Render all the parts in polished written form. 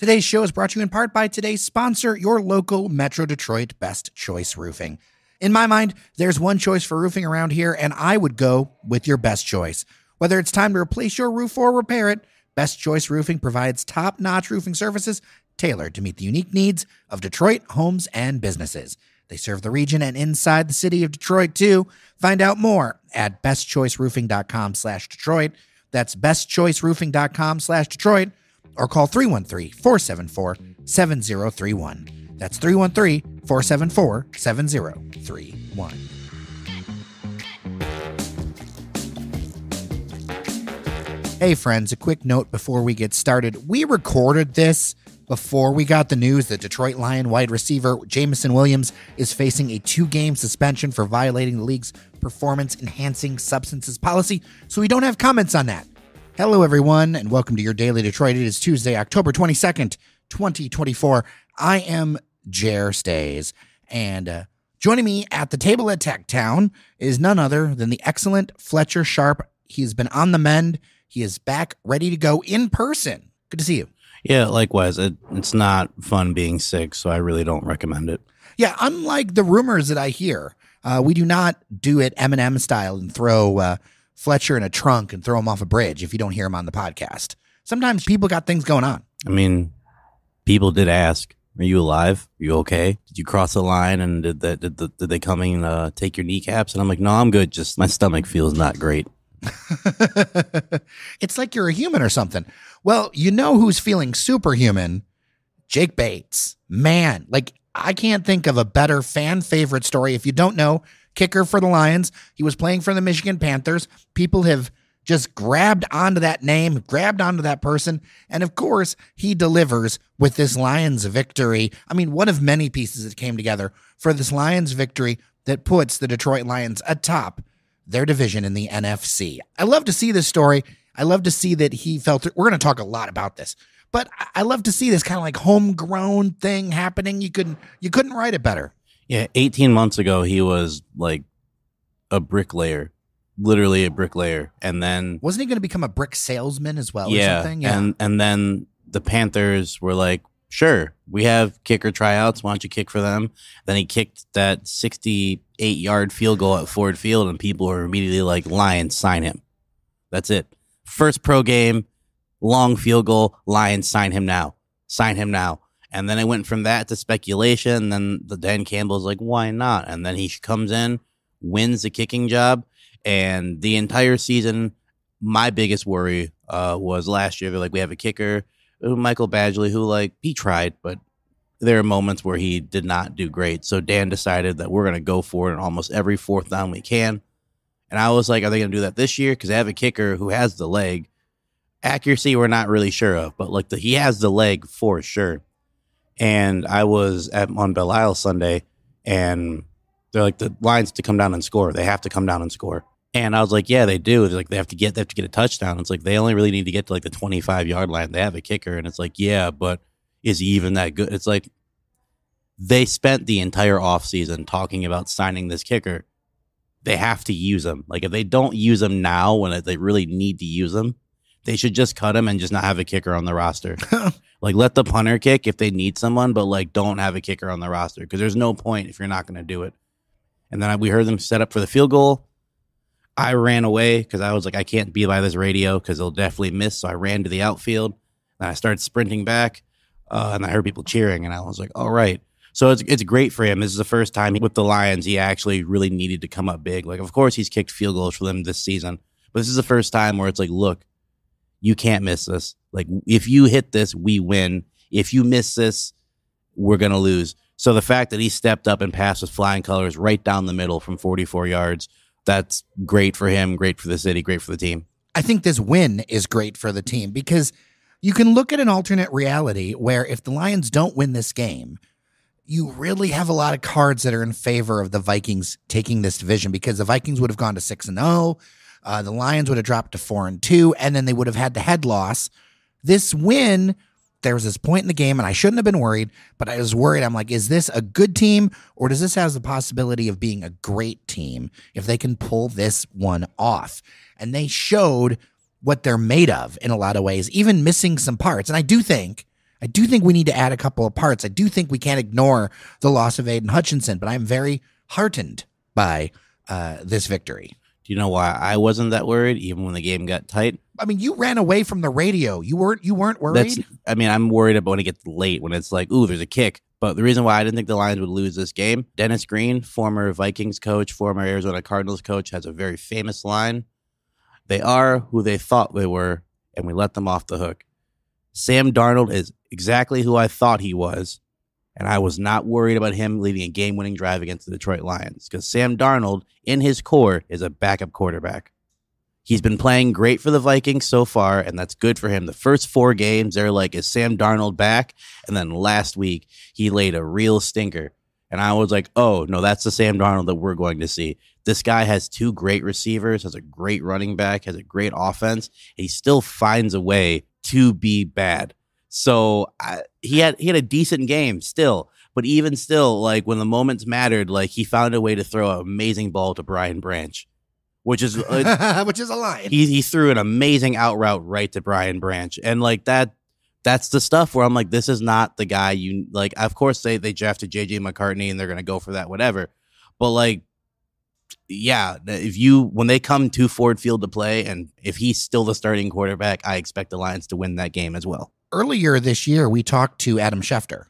Today's show is brought to you in part by today's sponsor, your local Metro Detroit Best Choice Roofing. In my mind, there's one choice for roofing around here, and I would go with your best choice. Whether it's time to replace your roof or repair it, Best Choice Roofing provides top-notch roofing services tailored to meet the unique needs of Detroit homes and businesses. They serve the region and inside the city of Detroit, too. Find out more at bestchoiceroofing.com/Detroit. That's bestchoiceroofing.com/Detroit, or call 313-474-7031. That's 313-474-7031. Hey friends, a quick note before we get started. We recorded this before we got the news that Detroit Lion wide receiver Jameson Williams is facing a 2-game suspension for violating the league's performance-enhancing substances policy, so we don't have comments on that. Hello everyone, and welcome to your Daily Detroit. It is Tuesday, October 22nd, 2024. I am Jer Stays, and joining me at the table at TechTown is none other than the excellent Fletcher Sharpe. He's been on the mend. He is back, ready to go in person. Good to see you. Yeah, likewise. It's not fun being sick, so I really don't recommend it. Yeah, unlike the rumors that I hear, we do not do it Eminem style and throw Fletcher in a trunk and throw him off a bridge if you don't hear him on the podcast. Sometimes people got things going on. I mean, people did ask, are you alive? Are you okay? Did you cross the line and did they come and take your kneecaps? And I'm like, no, I'm good. Just my stomach feels not great. It's like you're a human or something. Well, you know who's feeling superhuman? Jake Bates. Man, like I can't think of a better fan favorite story. If you don't know, kicker for the Lions. He was playing for the Michigan Panthers. People have just grabbed onto that name, grabbed onto that person. And of course, he delivers with this Lions victory. I mean, one of many pieces that came together for this Lions victory that puts the Detroit Lions atop their division in the NFC. I love to see this story. I love to see that he felt it. We're going to talk a lot about this, but I love to see this kind of like homegrown thing happening. You couldn't write it better. Yeah. 18 months ago, he was like a bricklayer, literally a bricklayer. And then wasn't he going to become a brick salesman as well? Yeah. Or something? Yeah. And then the Panthers were like, sure, we have kicker tryouts. Why don't you kick for them? Then he kicked that 68-yard field goal at Ford Field, and people were immediately like, Lions, sign him. That's it. First pro game, long field goal, Lions, sign him now. Sign him now. And then it went from that to speculation. Then the Dan Campbell's like, why not? And then he comes in, wins the kicking job. And the entire season, my biggest worry was last year. They're like, we have a kicker, Michael Badgley, who like he tried, but there are moments where he did not do great. So Dan decided that we're going to go for it on almost every fourth down we can. And I was like, are they going to do that this year? Because they have a kicker who has the leg. Accuracy, we're not really sure of, but like he has the leg for sure. And I was on Belle Isle Sunday, and they're like, the Lions to come down and score. They have to come down and score. And I was like, yeah, they do. They're like, they have to get a touchdown. It's like, they only really need to get to like the 25-yard line. They have a kicker. And it's like, yeah, but is he even that good? It's like, they spent the entire offseason talking about signing this kicker. They have to use him. Like, if they don't use him now when they really need to use him, they should just cut him and just not have a kicker on the roster. Like, let the punter kick if they need someone, but like, don't have a kicker on the roster because there's no point if you're not going to do it. And then we heard them set up for the field goal. I ran away because I was like, I can't be by this radio because they'll definitely miss. So I ran to the outfield and I started sprinting back and I heard people cheering and I was like, all right. So it's great for him. This is the first time with the Lions he actually really needed to come up big. Like, of course, he's kicked field goals for them this season, but this is the first time where it's like, look, you can't miss this. Like, if you hit this, we win. If you miss this, we're going to lose. So the fact that he stepped up and passed with flying colors right down the middle from 44 yards, that's great for him, great for the city, great for the team. I think this win is great for the team because you can look at an alternate reality where if the Lions don't win this game, you really have a lot of cards that are in favor of the Vikings taking this division because the Vikings would have gone to 6-0. The Lions would have dropped to 4-2, and then they would have had the head loss. This win, there was this point in the game, and I shouldn't have been worried, but I was worried. I'm like, is this a good team, or does this have the possibility of being a great team if they can pull this one off? And they showed what they're made of in a lot of ways, even missing some parts. And I do think I do think we need to add a couple of parts. I do think we can't ignore the loss of Aidan Hutchinson, but I'm very heartened by this victory. Do you know why I wasn't that worried, even when the game got tight? I mean, you ran away from the radio. You weren't worried? I'm worried about when it gets late, when it's like, ooh, there's a kick. But the reason why I didn't think the Lions would lose this game, Dennis Green, former Vikings coach, former Arizona Cardinals coach, has a very famous line. They are who they thought they were, and we let them off the hook. Sam Darnold is exactly who I thought he was, and I was not worried about him leading a game-winning drive against the Detroit Lions, because Sam Darnold, in his core, is a backup quarterback. He's been playing great for the Vikings so far, and that's good for him. The first 4 games, they're like, is Sam Darnold back? And then last week, he laid a real stinker. And I was like, oh, no, that's the Sam Darnold that we're going to see. This guy has 2 great receivers, has a great running back, has a great offense. He still finds a way to be bad. So he had a decent game still. But even still, like when the moments mattered, like he found a way to throw an amazing ball to Brian Branch. Which is a line. He threw an amazing out route right to Brian Branch. And like that's the stuff where I'm like, this is not the guy you like. Of course they drafted JJ McCartney and they're gonna go for that, whatever. But like, yeah, when they come to Ford Field to play, and if he's still the starting quarterback, I expect the Lions to win that game as well. Earlier this year, we talked to Adam Schefter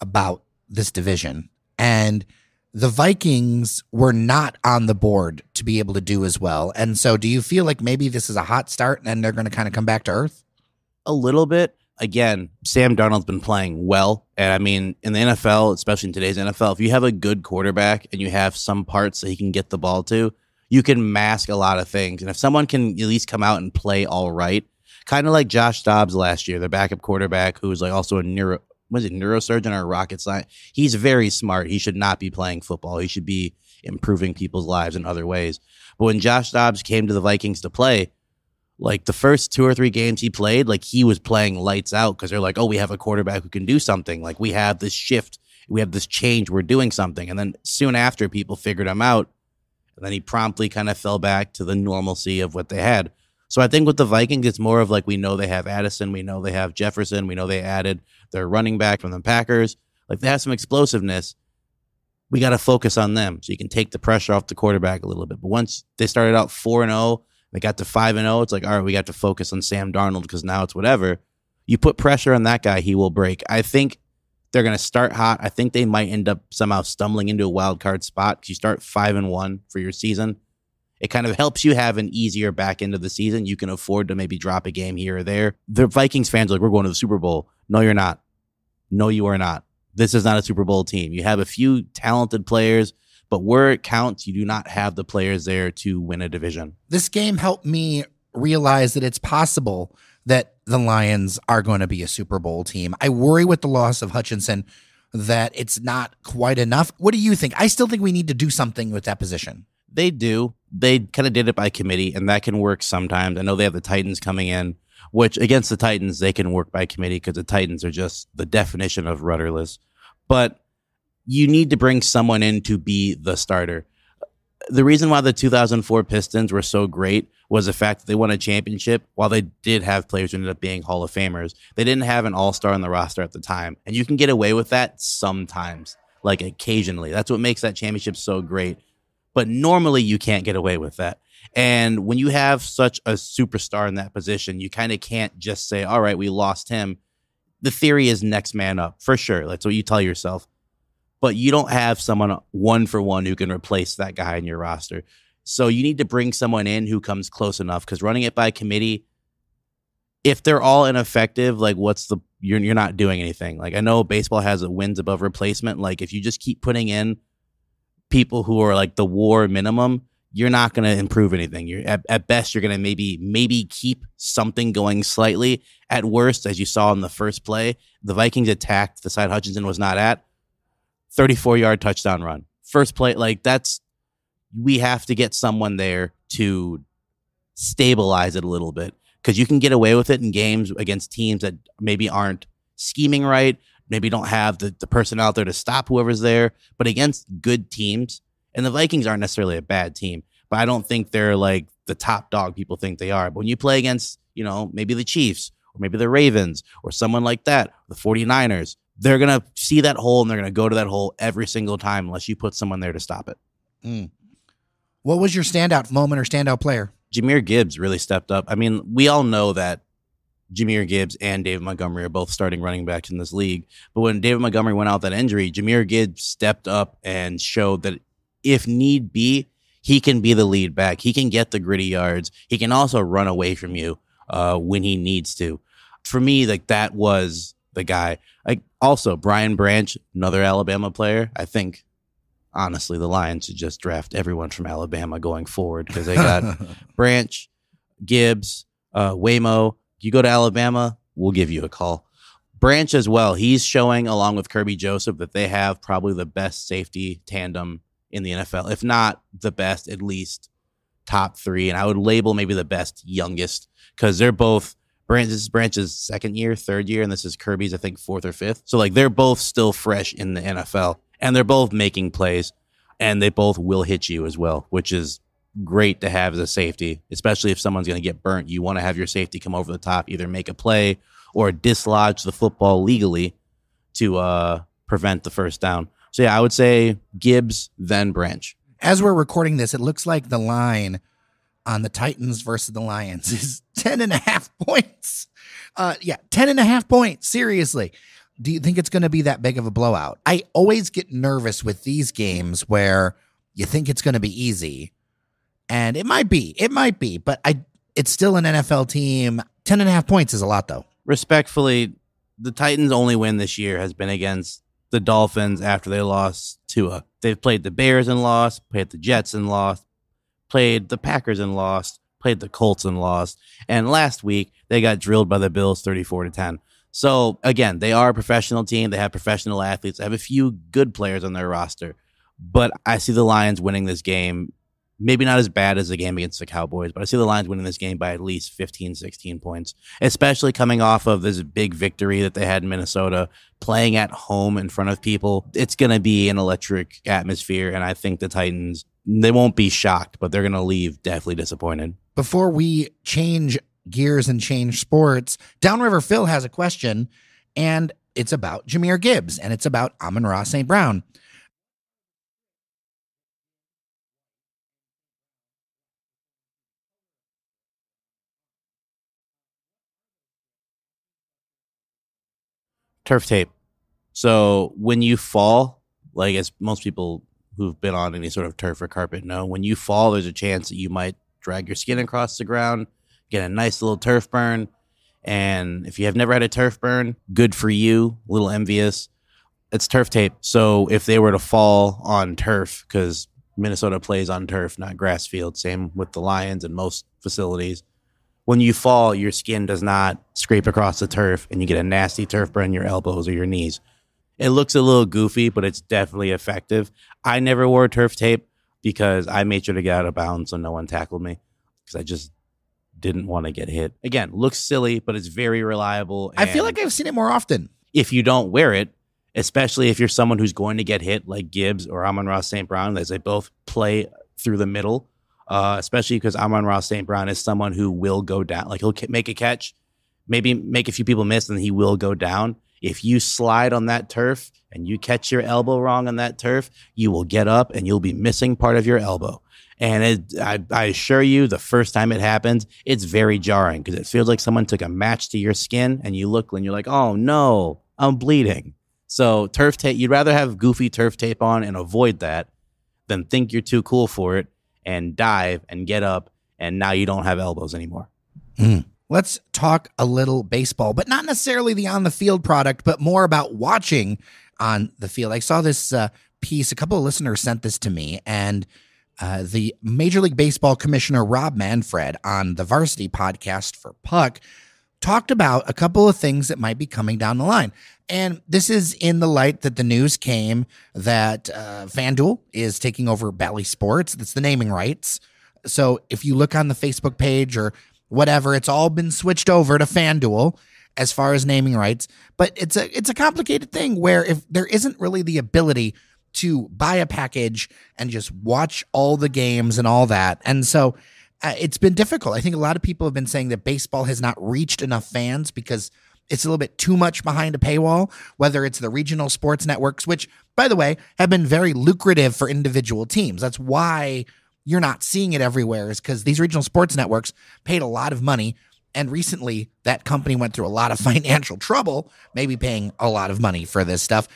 about this division, and the Vikings were not on the board to be able to do as well. And so do you feel like maybe this is a hot start and they're going to kind of come back to earth? A little bit. Again, Sam Darnold's been playing well. And I mean, in the NFL, especially in today's NFL, if you have a good quarterback and you have some parts that he can get the ball to, you can mask a lot of things. And if someone can at least come out and play all right, kind of like Josh Dobbs last year, their backup quarterback, who was like also a neurosurgeon or a rocket scientist. He's very smart. He should not be playing football. He should be improving people's lives in other ways. But when Josh Dobbs came to the Vikings to play, like the first 2 or 3 games he played, like he was playing lights out because they're like, oh, we have a quarterback who can do something. Like we have this shift. We have this change. We're doing something. And then soon after, people figured him out. And then he promptly kind of fell back to the normalcy of what they had. So I think with the Vikings, it's more of like, we know they have Addison. We know they have Jefferson. We know they added their running back from the Packers. Like they have some explosiveness. We got to focus on them so you can take the pressure off the quarterback a little bit. But once they started out 4-0, they got to 5-0. It's like, all right, we got to focus on Sam Darnold because now it's whatever. You put pressure on that guy, he will break. I think they're going to start hot. I think they might end up somehow stumbling into a wild card spot because you start 5-1 for your season. It kind of helps you have an easier back end of the season. You can afford to maybe drop a game here or there. The Vikings fans are like, we're going to the Super Bowl. No, you're not. No, you are not. This is not a Super Bowl team. You have a few talented players, but where it counts, you do not have the players there to win a division. This game helped me realize that it's possible that the Lions are going to be a Super Bowl team. I worry with the loss of Hutchinson that it's not quite enough. What do you think? I still think we need to do something with that position. They do. They kind of did it by committee, and that can work sometimes. I know they have the Titans coming in, which against the Titans, they can work by committee because the Titans are just the definition of rudderless. But you need to bring someone in to be the starter. The reason why the 2004 Pistons were so great was the fact that they won a championship. While they did have players who ended up being Hall of Famers, they didn't have an all-star on the roster at the time. And you can get away with that sometimes, like occasionally. That's what makes that championship so great. But normally you can't get away with that. And when you have such a superstar in that position, you kind of can't just say, all right, we lost him. The theory is next man up, for sure. That's what you tell yourself. But you don't have someone 1-for-1 who can replace that guy in your roster. So you need to bring someone in who comes close enough, because running it by committee, if they're all ineffective, like you're not doing anything. Like I know baseball has a wins above replacement. Like if you just keep putting in people who are like the WAR minimum, you're not going to improve anything. You're at best, you're going to maybe keep something going slightly. At worst, as you saw in the first play, the Vikings attacked the side Hutchinson was not at. 34-yard touchdown run. First play, like we have to get someone there to stabilize it a little bit, because you can get away with it in games against teams that maybe aren't scheming right, maybe don't have the person out there to stop whoever's there, but against good teams, and the Vikings aren't necessarily a bad team, but I don't think they're like the top dog people think they are. But when you play against, maybe the Chiefs or maybe the Ravens or someone like that, the 49ers, they're going to see that hole and they're going to go to that hole every single time unless you put someone there to stop it. What was your standout moment or standout player? Jahmyr Gibbs really stepped up. I mean, we all know that Jahmyr Gibbs and David Montgomery are both starting running backs in this league. But when David Montgomery went out that injury, Jahmyr Gibbs stepped up and showed that if need be, he can be the lead back. He can get the gritty yards. He can also run away from you when he needs to. For me, like, that was the guy. Like, also, Brian Branch, another Alabama player. I think, honestly, the Lions should just draft everyone from Alabama going forward because they got Branch, Gibbs, Waymo. You go to Alabama, we'll give you a call. Branch as well. He's showing, along with Kirby Joseph, that they have probably the best safety tandem in the NFL. If not the best, at least top three. And I would label maybe the best youngest because they're both this is Branch's second year, third year, and this is Kirby's, I think, fourth or fifth. So, like, they're both still fresh in the NFL, and they're both making plays, and they both will hit you as well, which is great to have as a safety, especially if someone's going to get burnt. You want to have your safety come over the top, either make a play or dislodge the football legally to prevent the first down. So, yeah, I would say Gibbs, then Branch. As we're recording this, it looks like the line on the Titans versus the Lions is 10.5 points. 10.5 points. Seriously. Do you think it's going to be that big of a blowout? I always get nervous with these games where you think it's going to be easy. And it might be, but it's still an NFL team. 10.5 points is a lot, though. Respectfully, the Titans' only win this year has been against the Dolphins after they lost Tua. They've played the Bears and lost, played the Jets and lost, played the Packers and lost, played the Colts and lost. And last week, they got drilled by the Bills 34-10. So, again, they are a professional team. They have professional athletes. They have a few good players on their roster. But I see the Lions winning this game. Maybe not as bad as the game against the Cowboys, but I see the Lions winning this game by at least 15, 16 points, especially coming off of this big victory that they had in Minnesota, playing at home in front of people. It's going to be an electric atmosphere, and I think the Titans, they won't be shocked, but they're going to leave definitely disappointed. Before we change gears and change sports, Downriver Phil has a question, and it's about Jahmyr Gibbs, and it's about Amon-Ra St. Brown. Turf tape. So when you fall, like as most people who've been on any sort of turf or carpet know, when you fall, there's a chance that you might drag your skin across the ground, get a nice little turf burn. And if you have never had a turf burn, good for you, a little envious. It's turf tape. So if they were to fall on turf, because Minnesota plays on turf, not grass field, same with the Lions and most facilities. When you fall, your skin does not scrape across the turf and you get a nasty turf burn in your elbows or your knees. It looks a little goofy, but it's definitely effective. I never wore turf tape because I made sure to get out of bounds so no one tackled me because I just didn't want to get hit. Again, looks silly, but it's very reliable. I feel like I've seen it more often. If you don't wear it, especially if you're someone who's going to get hit like Gibbs or Amon-Ra St. Brown, as they both play through the middle, especially because Amon-Ra St. Brown is someone who will go down. Like, he'll make a catch, maybe make a few people miss, and he will go down. If you slide on that turf and you catch your elbow wrong on that turf, you will get up and you'll be missing part of your elbow. And I assure you, the first time it happens, it's very jarring because it feels like someone took a match to your skin and you look and you're like, oh no, I'm bleeding. So turf tape, you'd rather have goofy turf tape on and avoid that than think you're too cool for it and dive and get up, and now you don't have elbows anymore. Let's talk a little baseball, but not necessarily the on-the-field product, but more about watching on the field. I saw this piece. A couple of listeners sent this to me, and the Major League Baseball Commissioner Rob Manfred on the Varsity podcast for Puck talked about a couple of things that might be coming down the line. And this is in the light that the news came that FanDuel is taking over Bally Sports. That's the naming rights. So if you look on the Facebook page or whatever, it's all been switched over to FanDuel as far as naming rights. But it's a complicated thing where if there isn't really the ability to buy a package and just watch all the games and all that. And so It's been difficult. I think a lot of people have been saying that baseball has not reached enough fans because it's a little bit too much behind a paywall, whether it's the regional sports networks, which, by the way, have been very lucrative for individual teams. That's why you're not seeing it everywhere, is because these regional sports networks paid a lot of money. And recently, that company went through a lot of financial trouble, maybe paying a lot of money for this stuff.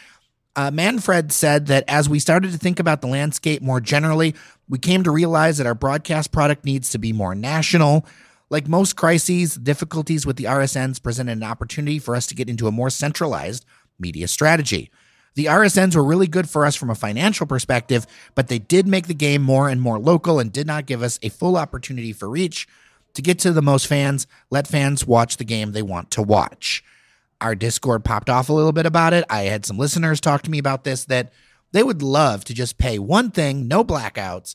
Manfred said that as we started to think about the landscape more generally, we came to realize that our broadcast product needs to be more national. Like most crises, difficulties with the RSNs presented an opportunity for us to get into a more centralized media strategy. The RSNs were really good for us from a financial perspective, but they did make the game more and more local and did not give us a full opportunity for reach to get to the most fans, let fans watch the game they want to watch. Our Discord popped off a little bit about it. I had some listeners talk to me about this, that they would love to just pay one thing, no blackouts.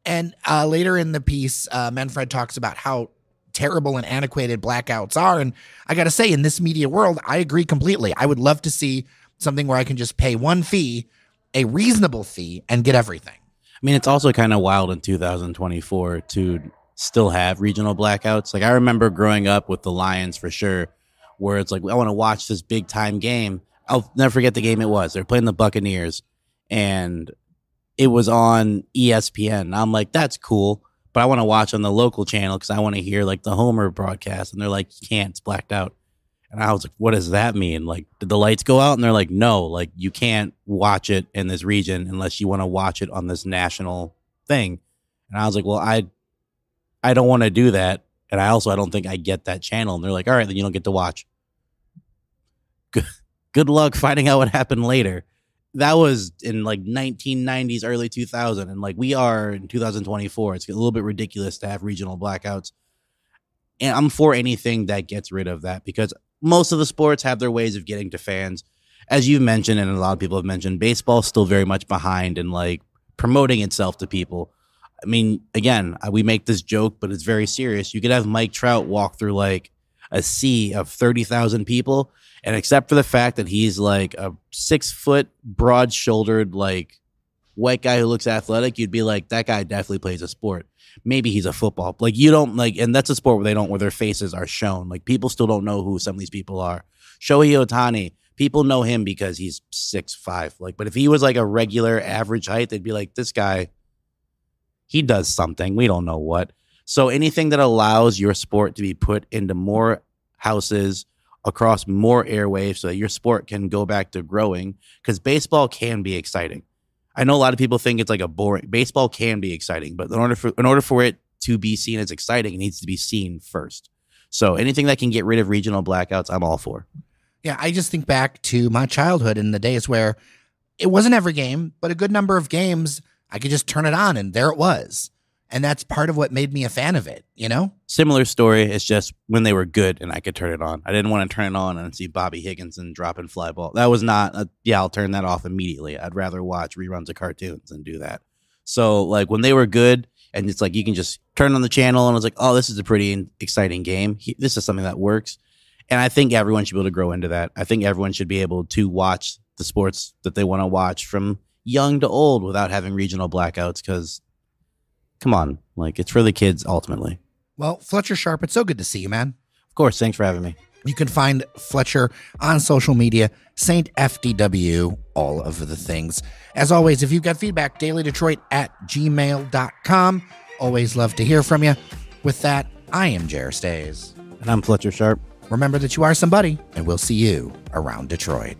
And later in the piece, Manfred talks about how terrible and antiquated blackouts are. And I got to say, in this media world, I agree completely. I would love to see something where I can just pay one fee, a reasonable fee, and get everything. I mean, it's also kind of wild in 2024 to still have regional blackouts. Like, I remember growing up with the Lions for sure, where it's like, I want to watch this big time game. I'll never forget the game it was. They're playing the Buccaneers, and it was on ESPN. And I'm like, that's cool, but I want to watch on the local channel because I want to hear like the Homer broadcast. And they're like, you can't, it's blacked out. And I was like, what does that mean? Like, did the lights go out? And they're like, no, like you can't watch it in this region unless you want to watch it on this national thing. And I was like, well, I don't want to do that. And I don't think I get that channel. And they're like, all right, then you don't get to watch. Good luck finding out what happened later. That was in like 1990s, early 2000. And like we are in 2024. It's a little bit ridiculous to have regional blackouts. And I'm for anything that gets rid of that because most of the sports have their ways of getting to fans. As you've mentioned, and a lot of people have mentioned, baseball's still very much behind in like promoting itself to people. I mean, again, we make this joke, but it's very serious. You could have Mike Trout walk through like a sea of 30,000 people. And except for the fact that he's like a 6 foot, broad shouldered, like white guy who looks athletic, you'd be like, that guy definitely plays a sport. Maybe he's a football. Like you don't like, and that's a sport where their faces are shown. Like people still don't know who some of these people are. Shohei Ohtani, people know him because he's 6'5". Like, but if he was like a regular average height, they'd be like, this guy, he does something. We don't know what. So anything that allows your sport to be put into more houses across more airwaves so that your sport can go back to growing, because baseball can be exciting. I know a lot of people think it's like a boring. Baseball can be exciting, but in order for it to be seen as exciting, it needs to be seen first. So anything that can get rid of regional blackouts, I'm all for. Yeah, I just think back to my childhood and the days where it wasn't every game, but a good number of games I could just turn it on and there it was. And that's part of what made me a fan of it, you know? Similar story. It's just when they were good and I could turn it on. I didn't want to turn it on and see Bobby Higginson dropping fly ball. That was not, I'll turn that off immediately. I'd rather watch reruns of cartoons than do that. So like when they were good and it's like you can just turn on the channel and I was like, oh, this is a pretty exciting game. This is something that works. And I think everyone should be able to grow into that. I think everyone should be able to watch the sports that they want to watch from young to old without having regional blackouts because come on, like it's for the kids ultimately. Well, Fletcher Sharpe, it's so good to see you, man. Of course, thanks for having me. You can find Fletcher on social media, Saint FDW, all of the things. As always, if you've got feedback, dailydetroit@gmail.com. Always love to hear from you. With that, I am Jer Stays. And I'm Fletcher Sharpe. Remember that you are somebody, and we'll see you around Detroit.